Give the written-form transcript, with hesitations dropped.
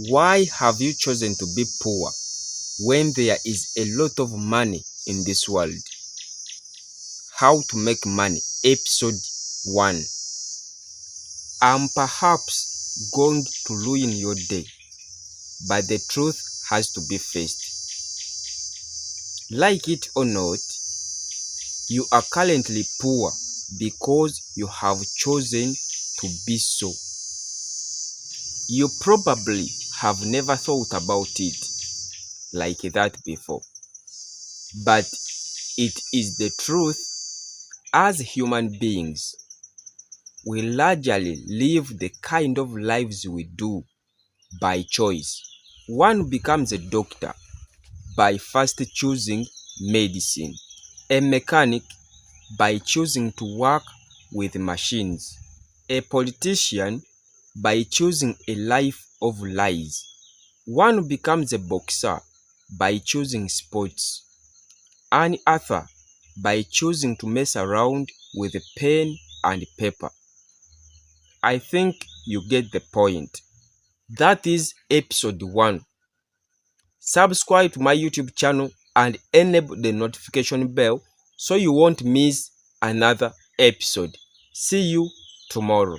Why have you chosen to be poor when there is a lot of money in this world? How to make money, episode 1. I'm perhaps going to ruin your day, but the truth has to be faced. Like it or not, you are currently poor because you have chosen to be so. You probably have never thought about it like that before, but it is the truth. As human beings, we largely live the kind of lives we do by choice. One becomes a doctor by first choosing medicine, a mechanic by choosing to work with machines, a politician by choosing a life of lies. One becomes a boxer by choosing sports, an author by choosing to mess around with pen and paper. I think you get the point. That is episode 1. Subscribe to my YouTube channel and enable the notification bell so you won't miss another episode. See you tomorrow.